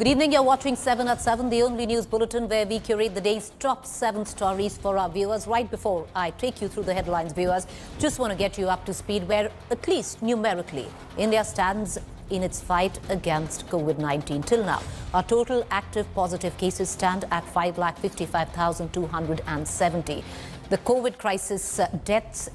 Good evening, you're watching 7 at 7, the only news bulletin where we curate the day's top 7 stories for our viewers. Right before I take you through the headlines, viewers, just want to get you up to speed where, at least numerically, India stands in its fight against COVID-19. Till now, our total active positive cases stand at 5,55,270. The COVID crisis deaths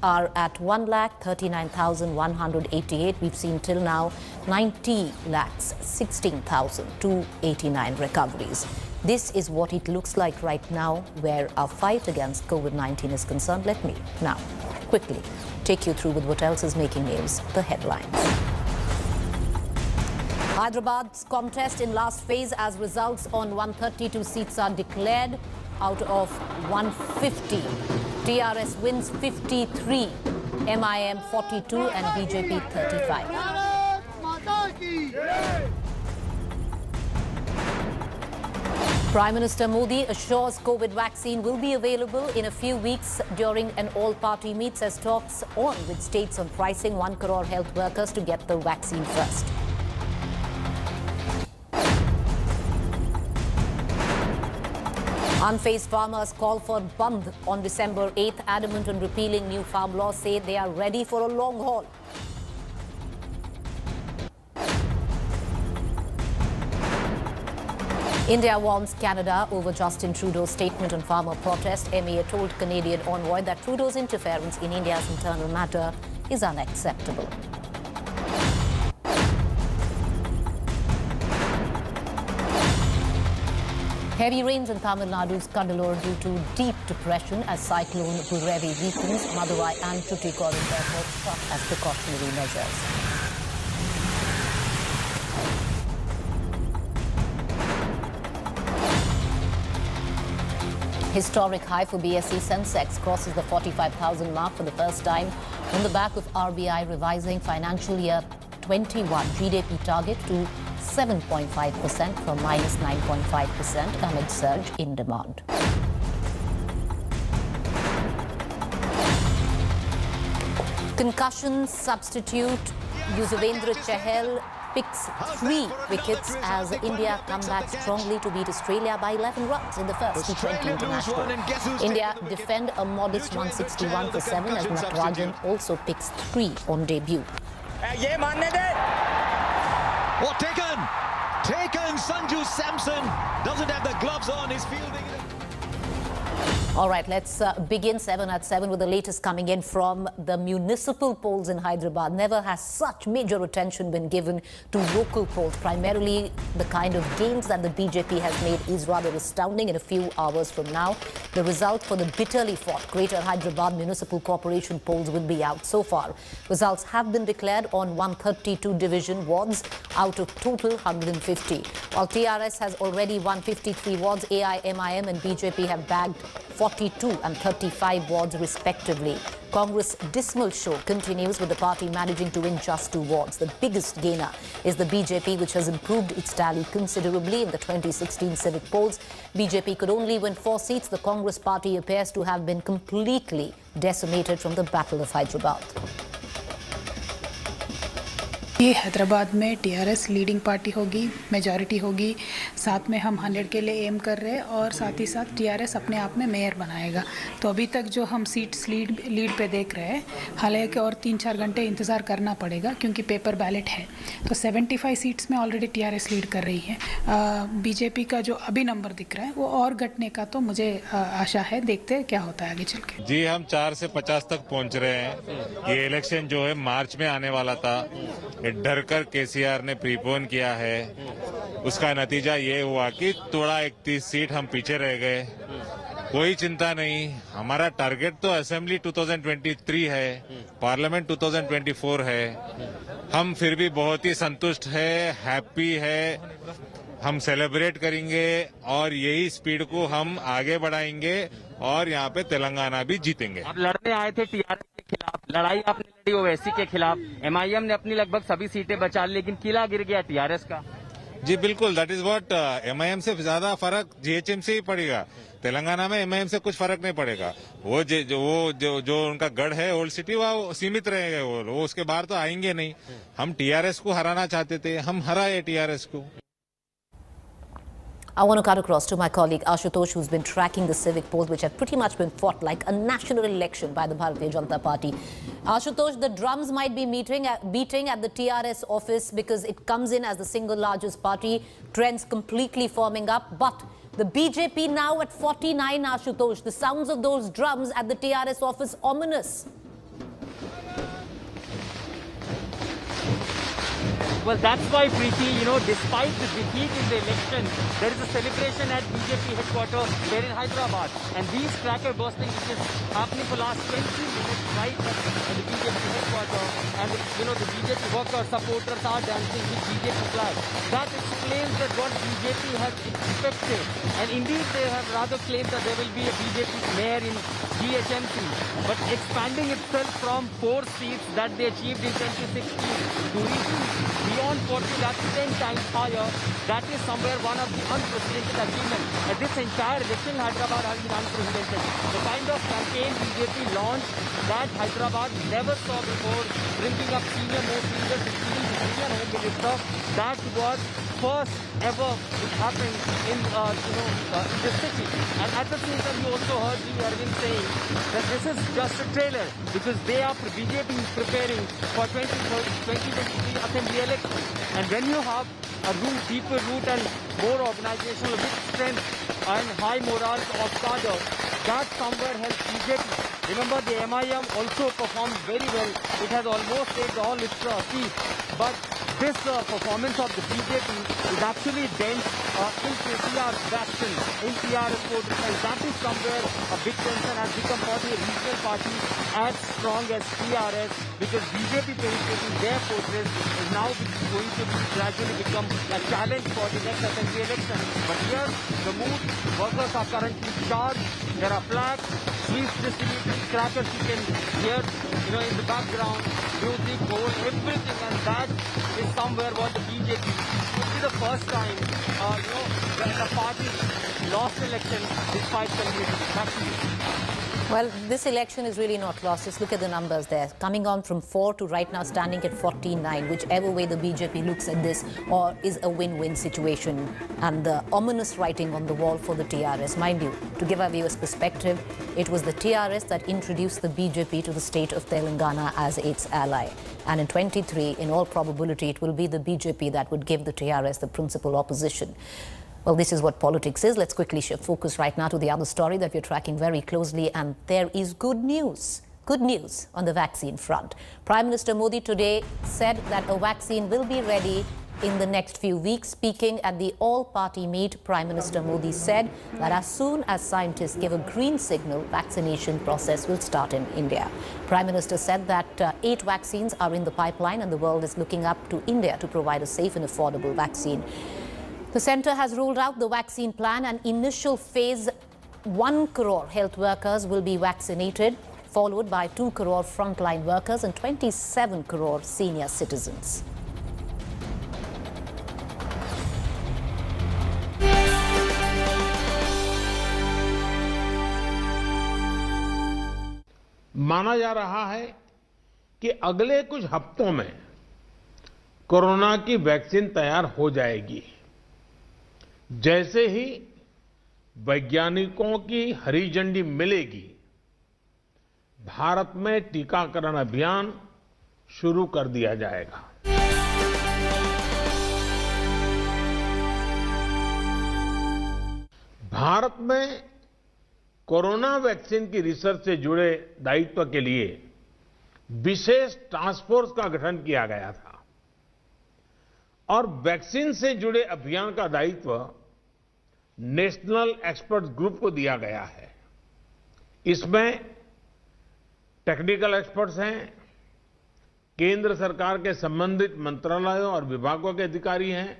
are at 1,39,188. We've seen till now 90,16,289 recoveries. This is what it looks like right now where our fight against COVID-19 is concerned. Let me now quickly take you through with what else is making news, the headlines. Hyderabad's contest in last phase as results on 132 seats are declared out of 150. TRS wins 53, MIM 42 and BJP 35. Prime Minister Modi assures COVID vaccine will be available in a few weeks during an all-party meet as talks on with states on pricing 1 crore health workers to get the vaccine first. Unfazed farmers call for Bandh on December 8th, adamant on repealing new farm laws, say they are ready for a long haul. India warns Canada over Justin Trudeau's statement on farmer protest. MEA told Canadian envoy that Trudeau's interference in India's internal matter is unacceptable. Heavy rains in Tamil Nadu's Cuddalore due to deep depression as cyclone Burevi weakens. Madurai and Tuticorin airports shut as precautionary measures. Historic high for BSE. Sensex crosses the 45,000 mark for the first time on the back of RBI revising financial year 21 GDP target to 7.5% from minus 9.5% amid surge in demand. Concussion substitute Yuzvendra Chahal picks 3 wickets as India come back strongly to beat Australia by 11 runs in the first T20 international. India defend a modest 161 for 7 as Natarajan also picks 3 on debut. What taken? Sanju Samson doesn't have the gloves on. He's fielding. All right, let's begin 7 at 7 with the latest coming in from the municipal polls in Hyderabad. Never has such major attention been given to local polls. Primarily, the kind of gains that the BJP has made is rather astounding. In a few hours from now, the result for the bitterly fought Greater Hyderabad Municipal Corporation polls will be out. So far, results have been declared on 132 division wards out of total 150. While TRS has already won 53 wards, AIMIM and BJP have bagged 42 and 35 wards respectively. Congress' dismal show continues with the party managing to win just 2 wards. The biggest gainer is the BJP, which has improved its tally considerably in the 2016 civic polls. BJP could only win 4 seats. The Congress party appears to have been completely decimated from the Battle of Hyderabad. ये हैदराबाद में TRS leading party होगी, majority होगी। साथ में हम 100 के लिए M कर रहे हैं और साथ ही साथ टीआरएस अपने आप में मेयर बनाएगा। तो अभी तक जो हम सीट्स लीड पे देख रहे हैं, हालांकि और 3-4 घंटे इंतज़ार करना पड़ेगा क्योंकि पेपर बैलेट है। तो 75 सीट्स में ऑलरेडी टीआरएस लीड कर रही है। बीजेपी का जो अभी नंबर दिख रहा है वो और घटने का तो मुझे आशा है। देखते हैं क्या होता है आगे चल के। जी, हम 4 से 50 तक पहुँच रहे हैं। ये इलेक्शन जो है मार्च में आने वाला था, डर कर केसीआर ने प्रीपोन किया है। उसका नतीजा ये हुआ कि थोड़ा 31 सीट हम पीछे रह गए। कोई चिंता नहीं, हमारा टारगेट तो असेंबली 2023 है, पार्लियामेंट 2024 है। हम फिर भी बहुत ही संतुष्ट है, हैप्पी है। हम सेलिब्रेट करेंगे और यही स्पीड को हम आगे बढ़ाएंगे और यहाँ पे तेलंगाना भी जीतेंगे। आप लड़ने आए थे टीआरएस के खिलाफ, लड़ाई आपने लड़ी ओवैसी के खिलाफ। एमआईएम ने अपनी लगभग सभी सीटें बचा ली, लेकिन किला गिर गया टीआरएस का। जी बिल्कुल, दैट इज व्हाट एमआईएम से ज्यादा फर्क जीएचएम से ही पड़ेगा। तेलंगाना में एमआईएम से कुछ फर्क नहीं पड़ेगा। वो जो उनका गढ़ है ओल्ड सिटी, वो सीमित रहेगा। वो उसके बाहर तो आएंगे नहीं। हम टीआरएस को हराना चाहते थे, हम हराए टीआरएस को। I want to cut across to my colleague Ashutosh, who's been tracking the civic polls, which have pretty much been fought like a national election by the Bharatiya Janata Party. Ashutosh, the drums might be beating at the TRS office because it comes in as the single largest party, trends completely forming up. But the BJP now at 49, Ashutosh, the sounds of those drums at the TRS office ominous. Well, that's why, Preeti, despite the defeat in the election, there is a celebration at BJP headquarters there in Hyderabad. And these cracker bursting, which is happening for the last 20 minutes right at the BJP headquarters. And, the BJP workers, supporters are dancing with BJP flag. That explains that what BJP has expected. And indeed, they have rather claimed that there will be a BJP mayor in GHMC. But expanding itself from 4 seats that they achieved in 2016 to reaching beyond 40, that's 10 times higher. That is somewhere one of the unprecedented achievements. And this entire election, Hyderabad has been unprecedented. The kind of campaign BJP launched that Hyderabad never saw before, bringing up most leaders, including the Indian Home Minister, that was first ever it happened in the city. And at the same time, you also heard G. Arvind saying that this is just a trailer because BJP is preparing for 2023 assembly election. And when you have a deeper root and more organizational with strength and high morale of cadre, that somewhere helps BJP. Remember, the MIM also performed very well. It has almost taken all its seats. But this performance of the BJP is actually bent in KCR's faction, in TRS voters, and that is somewhere a big concern has become for the regional party as strong as TRS, because BJP penetrating their fortress is now going to gradually become a challenge for the next assembly election. But here, the mood, workers are currently charged, there are flags, sweets distributed, crackers you can hear, in the background, music, whole, everything, and that is somewhere what the BJP, would be the first time, when the party lost election despite celebrating. Well, this election is really not lost. Just look at the numbers there. Coming on from 4 to right now standing at 49, whichever way the BJP looks at this, or is a win-win situation. And the ominous writing on the wall for the TRS. Mind you, to give our viewers perspective, it was the TRS that introduced the BJP to the state of Telangana as its ally. And in 23, in all probability, it will be the BJP that would give the TRS the principal opposition. Well, this is what politics is. Let's quickly shift focus right now to the other story that we're tracking very closely, and there is good news. Good news on the vaccine front. Prime Minister Modi today said that a vaccine will be ready in the next few weeks. Speaking at the all-party meet, Prime Minister Modi said that as soon as scientists give a green signal, vaccination process will start in India. Prime Minister said that 8 vaccines are in the pipeline and the world is looking up to India to provide a safe and affordable vaccine. The centre has rolled out the vaccine plan, and initial phase 1 crore health workers will be vaccinated, followed by 2 crore frontline workers and 27 crore senior citizens. माना जा रहा है कि अगले कुछ हफ्तों में corona की वैक्सीन तैयार हो जाएगी। जैसे ही वैज्ञानिकों की हरी झंडी मिलेगी, भारत में टीकाकरण अभियान शुरू कर दिया जाएगा। भारत में कोरोना वैक्सीन की रिसर्च से जुड़े दायित्व के लिए विशेष टास्क फोर्स का गठन किया गया था और वैक्सीन से जुड़े अभियान का दायित्व नेशनल एक्सपर्ट ग्रुप को दिया गया है। इसमें टेक्निकल एक्सपर्ट्स हैं, केंद्र सरकार के संबंधित मंत्रालयों और विभागों के अधिकारी हैं,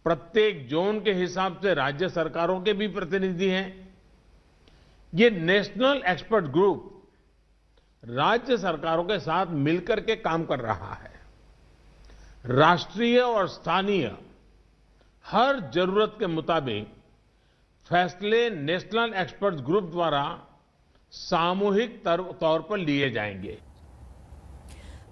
प्रत्येक जोन के हिसाब से राज्य सरकारों के भी प्रतिनिधि हैं। ये नेशनल एक्सपर्ट ग्रुप राज्य सरकारों के साथ मिलकर के काम कर रहा है। राष्ट्रीय और स्थानीय हर जरूरत के मुताबिक फैसले नेशनल एक्सपर्ट ग्रुप द्वारा सामूहिक तौर पर लिए जाएंगे।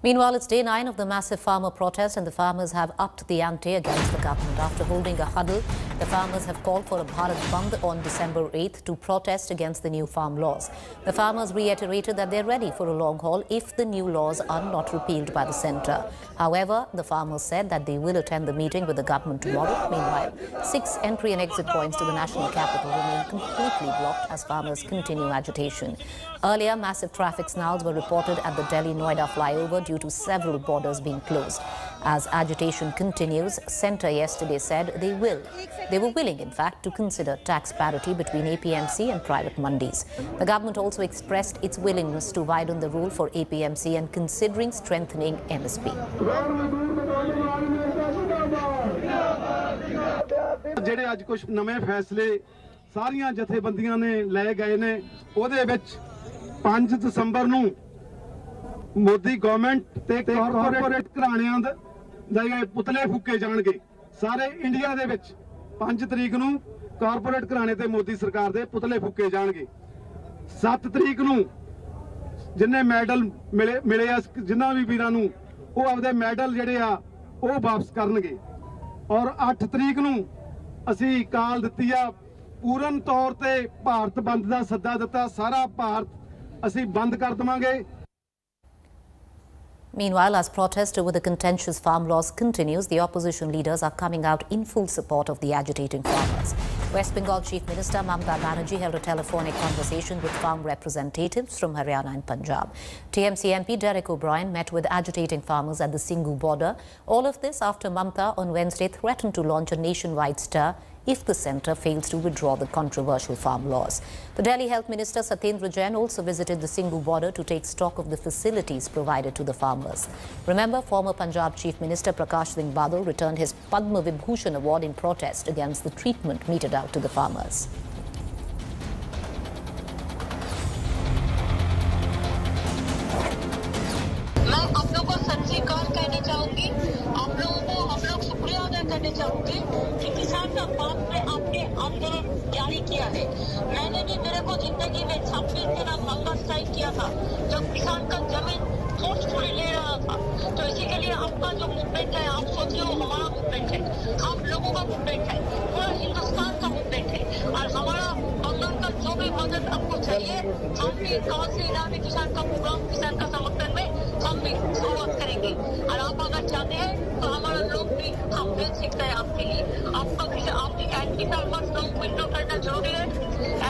Meanwhile, it's day 9 of the massive farmer protest and the farmers have upped the ante against the government. After holding a huddle, the farmers have called for a Bharat Bandh on December 8th to protest against the new farm laws. The farmers reiterated that they're ready for a long haul if the new laws are not repealed by the centre. However, the farmers said that they will attend the meeting with the government tomorrow. Meanwhile, 6 entry and exit points to the national capital remain completely blocked as farmers continue agitation. Earlier, massive traffic snarls were reported at the Delhi-Noida flyover due to several borders being closed. As agitation continues, Centre yesterday said they were willing, in fact, to consider tax parity between APMC and private mandis. The government also expressed its willingness to widen the rule for APMC and considering strengthening MSP. ਜਿਹੜੇ ਅੱਜ ਕੁਝ ਨਵੇਂ ਫੈਸਲੇ ਸਾਰੀਆਂ ਜਥੇਬੰਦੀਆਂ ਨੇ ਲਏ ਗਏ ਨੇ ਉਹਦੇ ਵਿੱਚ 5 ਦਸੰਬਰ ਨੂੰ ਮੋਦੀ ਗਵਰਨਮੈਂਟ ਤੇ ਕਾਰਪੋਰੇਟ ਘਰਾਣਿਆਂ ਦੇ ਪੁਤਲੇ ਫੂਕੇ ਜਾਣਗੇ ਸਾਰੇ ਇੰਡੀਆ ਦੇ ਵਿੱਚ 5 ਤਰੀਕ ਨੂੰ ਕਾਰਪੋਰੇਟ ਘਰਾਣੇ ਤੇ ਮੋਦੀ ਸਰਕਾਰ ਦੇ ਪੁਤਲੇ ਫੂਕੇ ਜਾਣਗੇ 7 ਤਰੀਕ ਨੂੰ ਜਿੰਨੇ ਮੈਡਲ ਮਿਲੇ ਆ ਜਿਨ੍ਹਾਂ ਵੀ ਵੀਰਾਂ ਨੂੰ ਉਹ ਆਪਦੇ ਮੈਡਲ ਜਿਹੜੇ ਆ ਉਹ ਵਾਪਸ ਕਰਨਗੇ ਔਰ 8 ਤਰੀਕ ਨੂੰ ਅਸੀਂ ਕਾਲ ਦਿੱਤੀ ਆ ਪੂਰਨ ਤੌਰ ਤੇ ਭਾਰਤ ਬੰਦ ਦਾ ਸੱਦਾ ਦਿੱਤਾ ਸਾਰਾ ਭਾਰਤ ਅਸੀਂ ਬੰਦ ਕਰ ਦਵਾਂਗੇ Meanwhile, as protest over the contentious farm laws continues, the opposition leaders are coming out in full support of the agitating farmers. West Bengal Chief Minister Mamata Banerjee held a telephonic conversation with farm representatives from Haryana and Punjab. TMC MP Derek O'Brien met with agitating farmers at the Singhu border. All of this after Mamata on Wednesday threatened to launch a nationwide stir if the centre fails to withdraw the controversial farm laws. The Delhi Health Minister Satyendra Jain also visited the Singhu border to take stock of the facilities provided to the farmers. Remember, former Punjab Chief Minister Prakash Singh Badal returned his Padma Vibhushan award in protest against the treatment meted out to the farmers. मैं आप लोगों को सत श्री अकाल कहना चाहूंगी आप लोगों को हम लोग शुक्रिया अदा करना चाहूंगी कि किसान का बाप ने आपने आंदोलन जारी किया है मैंने भी मेरे को जिंदगी में 26 दिन लंबा स्ट्राइक किया था जब किसान का जमीन थोड़ी ले रहा था तो इसी के लिए आपका जो मूवमेंट है आप सोचिए वो हमारा मूवमेंट है हम लोगों का मूवमेंट है पूरा हिंदुस्तान का मूवमेंट है और हमारा बंगाल का जो भी मदद आपको चाहिए हम भी काउंसिल इलामी किसान का प्रोग्राम किसान का समर्थन में हम भी शुरुआत करेंगे और आप अगर चाहते हैं तो हमारा लोग भी हम मिल सकते हैं आपके लिए आपका आपकी एंटी फार्मर्स लोन विंडो करना जरूरी है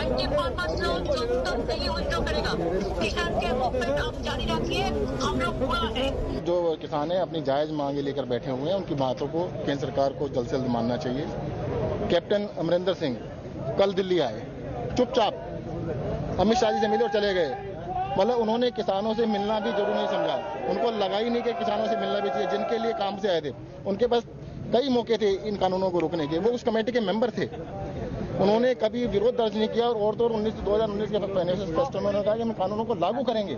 एंटी फार्मर्स लोन जो तक नहीं विंडो करेगा किसान के मूवमेंट आप जारी रखिए हम लोग पूरा है जो किसान है अपनी जायज मांगे लेकर बैठे हुए हैं उनकी बातों को केंद्र सरकार को जल्द से जल्द मानना चाहिए कैप्टन अमरिंदर सिंह कल दिल्ली आए चुपचाप अमित शाह जी से मिले और चले गए मतलब उन्होंने किसानों से मिलना भी जरूरी नहीं समझा उनको लगा ही नहीं कि किसानों से मिलना भी चाहिए जिनके लिए काम से आए थे उनके पास कई मौके थे इन कानूनों को रोकने के वो उस कमेटी के मेंबर थे उन्होंने कभी विरोध दर्ज नहीं किया और तो 2019 के फाइनेंशियल फेस्टिवल में उन्होंने कहा कि हम कानूनों को लागू करेंगे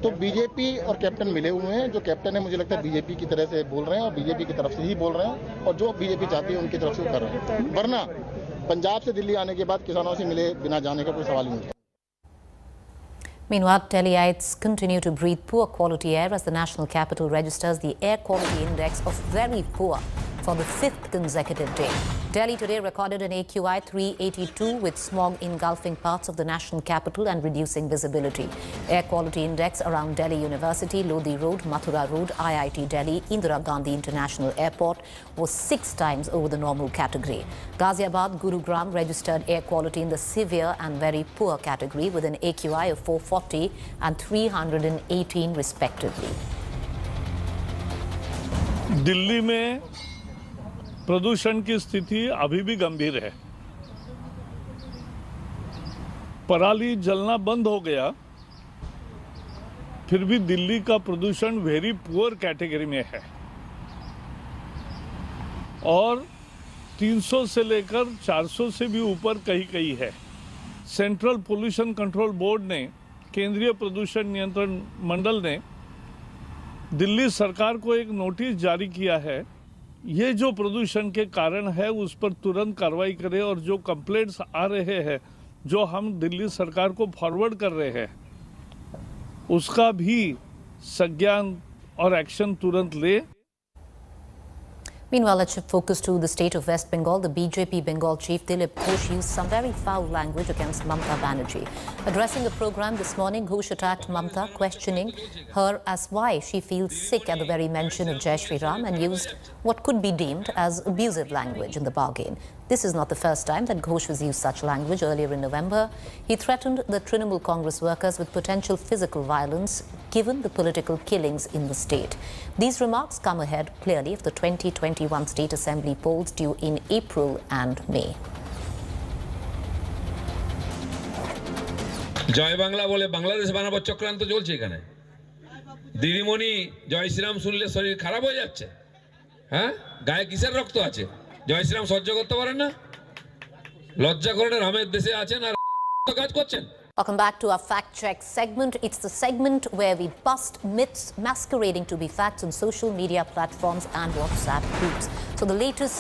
तो बीजेपी और कैप्टन मिले हुए हैं जो कैप्टन है मुझे लगता है बीजेपी की तरह से बोल रहे हैं और बीजेपी की तरफ से ही बोल रहे हैं और जो बीजेपी चाहती है उनकी तरफ से कर रहे हैं वरना पंजाब से दिल्ली आने के बाद किसानों से मिले बिना जाने का कोई सवाल ही नहीं है Meanwhile, Delhiites continue to breathe poor quality air as the national capital registers the air quality index of very poor for the 5th consecutive day. Delhi today recorded an AQI 382 with smog engulfing parts of the national capital and reducing visibility. Air quality index around Delhi University, Lodi Road, Mathura Road, IIT Delhi, Indira Gandhi International Airport was 6 times over the normal category. Ghaziabad, Gurugram registered air quality in the severe and very poor category with an AQI of 440 and 318 respectively. Delhi में प्रदूषण की स्थिति अभी भी गंभीर है पराली जलना बंद हो गया फिर भी दिल्ली का प्रदूषण वेरी पुअर कैटेगरी में है और 300 से लेकर 400 से भी ऊपर कहीं है सेंट्रल पोल्यूशन कंट्रोल बोर्ड ने केंद्रीय प्रदूषण नियंत्रण मंडल ने दिल्ली सरकार को एक नोटिस जारी किया है ये जो प्रदूषण के कारण है उस पर तुरंत कार्रवाई करें और जो कंप्लेंट्स आ रहे हैं जो हम दिल्ली सरकार को फॉरवर्ड कर रहे हैं उसका भी संज्ञान और एक्शन तुरंत ले। Meanwhile, let's shift focus to the state of West Bengal. The BJP Bengal chief Dilip Ghosh used some very foul language against Mamta Banerjee. Addressing a program this morning, Ghosh attacked Mamta, questioning her as why she feels sick at the very mention of Jai Shri Ram, and used what could be deemed as abusive language in the bargain. This is not the first time that Ghosh has used such language. Earlier in November, he threatened the Trinamool Congress workers with potential physical violence given the political killings in the state. These remarks come ahead clearly of the 2021 State Assembly polls due in April and May. জয় বাংলা বলে বাংলাদেশ বানাবার চক্রান্ত চলছে এখানে। দিদিমণি জয় শ্রীরাম শুনলে শরীর খারাপ হয়ে যাচ্ছে, হ্যাঁ? গায়ে কিসের রক্ত আছে? জয় শ্রীরাম সহ্য করতে পারেন না? লজ্জা করে না, রামের দেশে আছেন আর কাজ করছেন। Welcome back to our fact check segment. It's the segment where we bust myths masquerading to be facts on social media platforms and WhatsApp groups. So the latest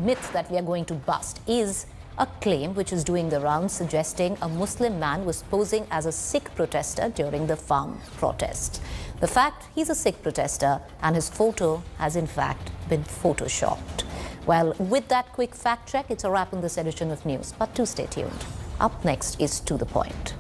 myth that we are going to bust is a claim which is doing the rounds, suggesting a Muslim man was posing as a Sikh protester during the farm protests. The fact, he's a Sikh protester and his photo has in fact been photoshopped. Well, with that quick fact check, it's a wrap on this edition of news, but do stay tuned. Up next is To The Point.